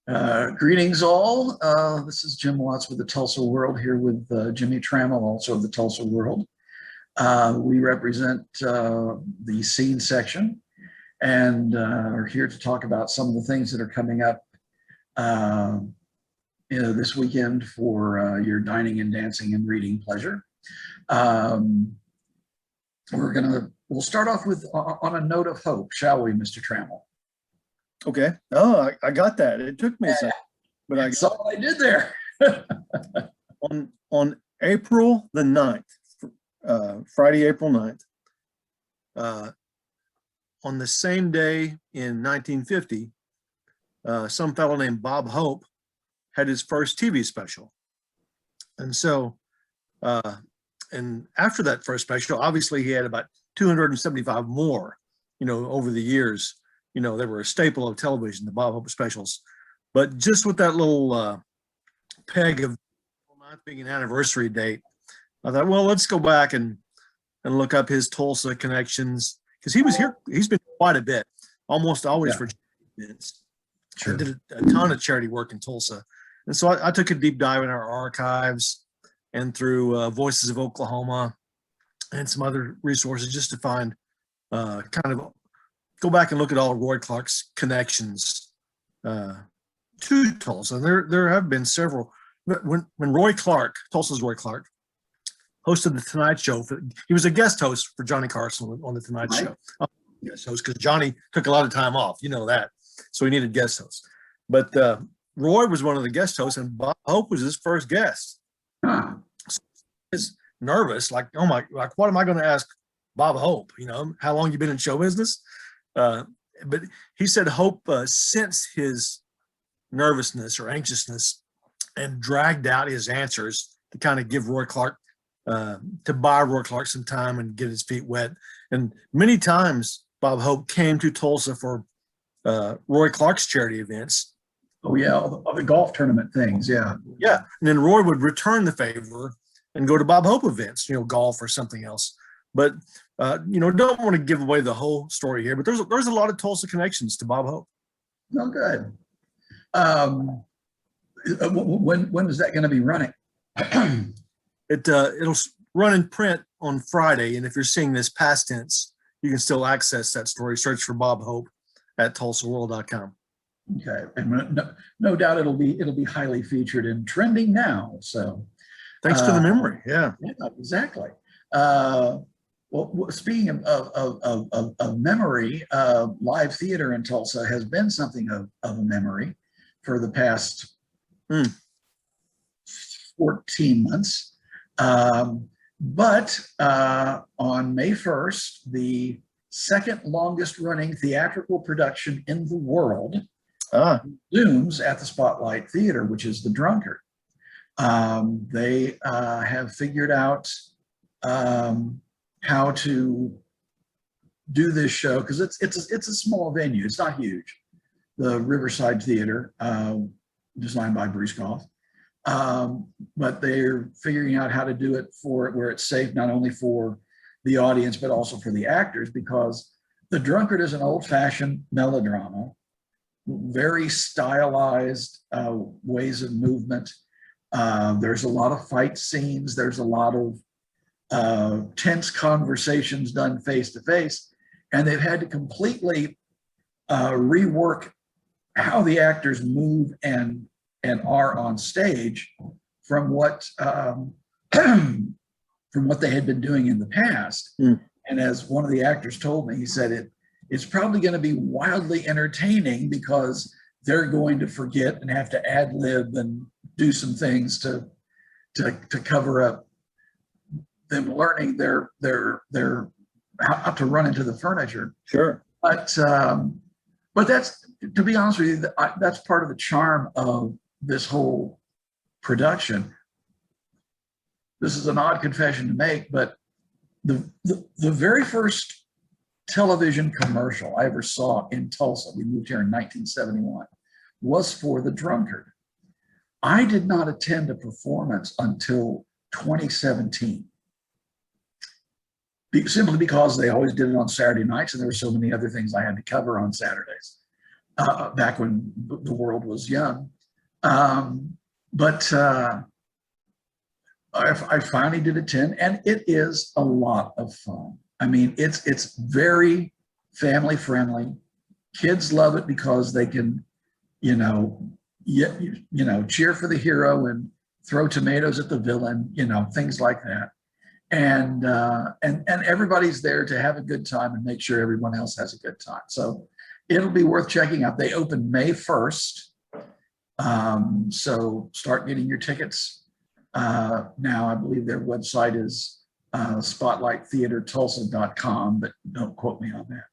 Greetings all. This is Jim Watts with the Tulsa World here with Jimmy Trammell, also of the Tulsa World. We represent the scene section and are here to talk about some of the things that are coming up this weekend for your dining and dancing and reading pleasure. We'll start off with on a note of hope, shall we, Mr. Trammell? Okay. Oh, I got that. It took me a second, but I saw what I did there. on April the 9th, Friday, April 9th, on the same day in 1950, some fellow named Bob Hope had his first TV special. And so, and after that first special, obviously he had about 275 more, over the years. They were a staple of television, the Bob Hope specials. But just with that little peg of not being an anniversary date, I thought, well, let's go back and look up his Tulsa connections, because he was here. He's been quite a bit, almost always for events. Sure. I did a ton of charity work in Tulsa. And so I took a deep dive in our archives and through Voices of Oklahoma and some other resources just to find go back and look at all of Roy Clark's connections to Tulsa. There have been several. When Roy Clark, Tulsa's Roy Clark, hosted the Tonight Show, he was a guest host for Johnny Carson on the Tonight Show. Guest host, because Johnny took a lot of time off, that. So he needed guest hosts. But Roy was one of the guest hosts, and Bob Hope was his first guest. So he was nervous, like, what am I going to ask Bob Hope? How long you been in show business? But he said Hope sensed his nervousness or anxiousness and dragged out his answers to kind of give Roy Clark, to buy Roy Clark some time and get his feet wet. And many times Bob Hope came to Tulsa for Roy Clark's charity events. Oh yeah, all the golf tournament things, yeah. Yeah, and then Roy would return the favor and go to Bob Hope events, golf or something else. But don't want to give away the whole story here, but there's a lot of Tulsa connections to Bob Hope. Oh, good. When is that going to be running? It'll run in print on Friday, and if you're seeing this past tense, you can still access that story. Search for Bob Hope at TulsaWorld.com. Okay, and no doubt it'll be highly featured and trending now. So, thanks to the memory, yeah, exactly. Well, speaking of memory, live theater in Tulsa has been something of a memory for the past 14 months. But on May 1st, the second longest running theatrical production in the world resumes at the Spotlight Theater, which is the Drunkard. They have figured out how to do this show, because it's a small venue. It's not huge. The Riverside Theater, designed by Bruce Goff, but they're figuring out how to do it where it's safe, not only for the audience but also for the actors, because the Drunkard is an old-fashioned melodrama, very stylized ways of movement. There's a lot of fight scenes. There's a lot of tense conversations done face to face, and they've had to completely rework how the actors move and are on stage from what they had been doing in the past. And as one of the actors told me, he said it's probably going to be wildly entertaining, because they're going to forget and have to ad lib and do some things to cover up them learning their how to run into the furniture. Sure. But that's, to be honest with you, that's part of the charm of this whole production. This is an odd confession to make, but the very first television commercial I ever saw in Tulsa, we moved here in 1971, was for the Drunkard. I did not attend a performance until 2017. Simply because they always did it on Saturday nights, and there were so many other things I had to cover on Saturdays. back when the world was young. But I finally did attend, and it is a lot of fun. I mean, it's very family friendly. Kids love it because they can, you know, cheer for the hero and throw tomatoes at the villain, things like that. And everybody's there to have a good time and make sure everyone else has a good time. So it'll be worth checking out. They open May 1st. So start getting your tickets. Now I believe their website is spotlighttheatertulsa.com, but don't quote me on that.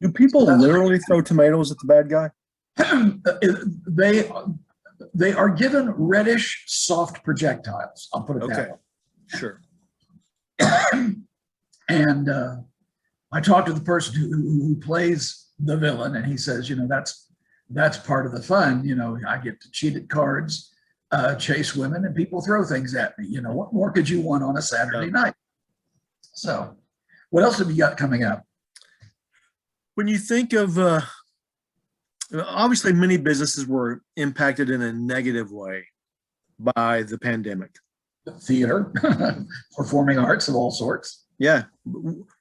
Do people literally throw tomatoes at the bad guy? They are given reddish soft projectiles. I'll put it that way. Sure. And I talked to the person who plays the villain, and he says, that's part of the fun. I get to cheat at cards, chase women, and people throw things at me. What more could you want on a Saturday night? So what else have you got coming up? When you think of, obviously many businesses were impacted in a negative way by the pandemic. Theater, performing arts of all sorts. Yeah.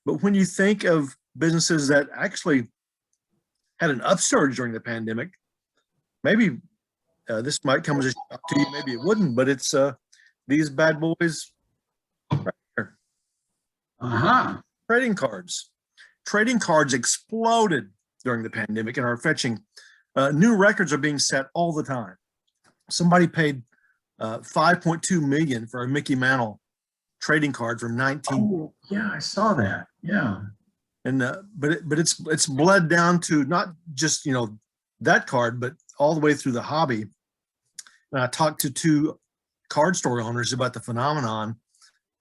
But when you think of businesses that actually had an upsurge during the pandemic, maybe this might come as a shock to you, maybe it wouldn't, but it's these bad boys right here. Trading cards. Trading cards exploded during the pandemic and are fetching new records are being set all the time. Somebody paid $5.2 million for a Mickey Mantle trading card from 19. Oh, yeah, I saw that. Yeah. And but it's bled down to not just that card, but all the way through the hobby. And I talked to two card store owners about the phenomenon,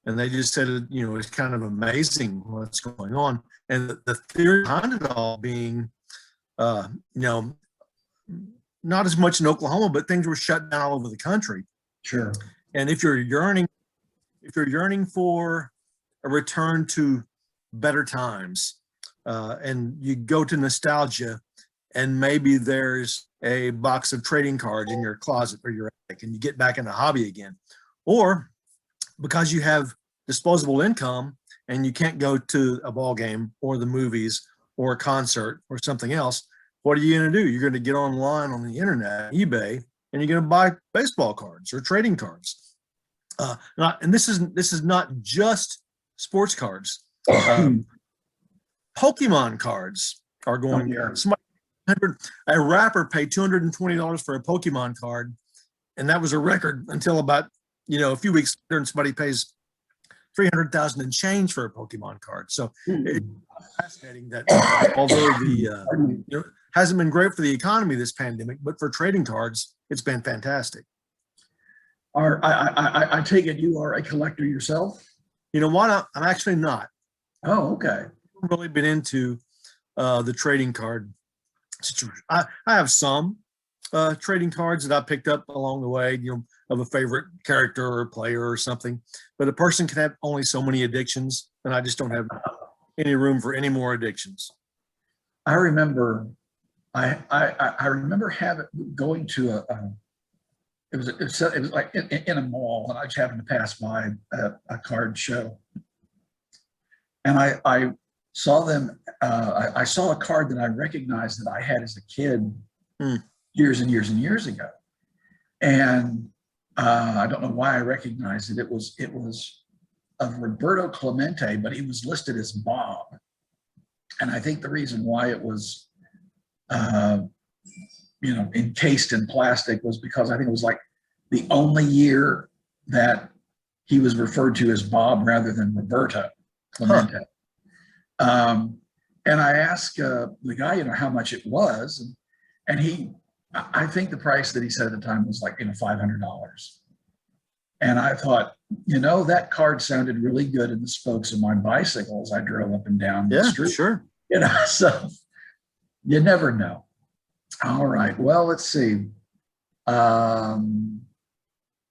and they just said it's kind of amazing what's going on. And the theory behind it all being, not as much in Oklahoma, but things were shut down all over the country. Sure. And if you're yearning for a return to better times, and you go to nostalgia, and maybe there's a box of trading cards in your closet or your attic, and you get back in the hobby again, or because you have disposable income and you can't go to a ball game or the movies or a concert or something else, what are you going to do? You're going to get online on the internet, eBay, and you're going to buy baseball cards or trading cards. And this is not just sports cards. Pokemon cards are going there. A rapper paid $220 for a Pokemon card, and that was a record until about a few weeks later, and somebody pays $300,000 and change for a Pokemon card. So it's fascinating that although the hasn't been great for the economy, this pandemic, but for trading cards, it's been fantastic. I take it you are a collector yourself? You know what? I'm actually not. Oh, okay. I've really been into the trading card situation. I have some trading cards that I picked up along the way, of a favorite character or player or something. But a person can have only so many addictions, and I just don't have any room for any more addictions. I remember, I remember going to it was like in a mall, and I just happened to pass by a card show, and I saw them. I saw a card that I recognized that I had as a kid years and years and years ago, and I don't know why I recognized it. It was of Roberto Clemente, but he was listed as Bob, and I think the reason why it was encased in plastic was because I think it was like the only year that he was referred to as Bob rather than Roberto Clemente. And I asked the guy, how much it was, and I think the price that he said at the time was like $500. And I thought, that card sounded really good in the spokes of my bicycle as I drove up and down the street. Sure. So you never know. All right. Well, let's see.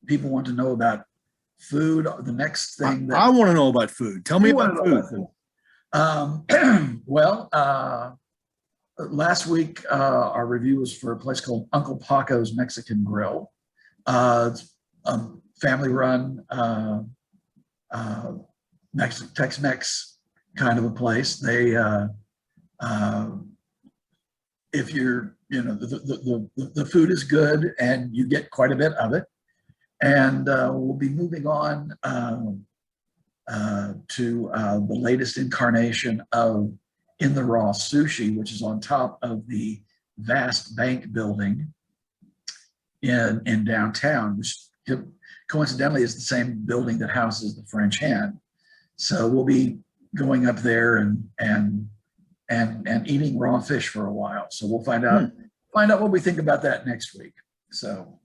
People want to know about food. The next thing I want to know about food. Tell me about food. Well, Last week, our review was for a place called Uncle Paco's Mexican Grill. It's a family-run Tex-Mex kind of a place. They, if you're, the food is good and you get quite a bit of it. And we'll be moving on to the latest incarnation of In the Raw Sushi, which is on top of the vast bank building in downtown, which coincidentally is the same building that houses the French Hen. So we'll be going up there and eating raw fish for a while. So we'll find out what we think about that next week. So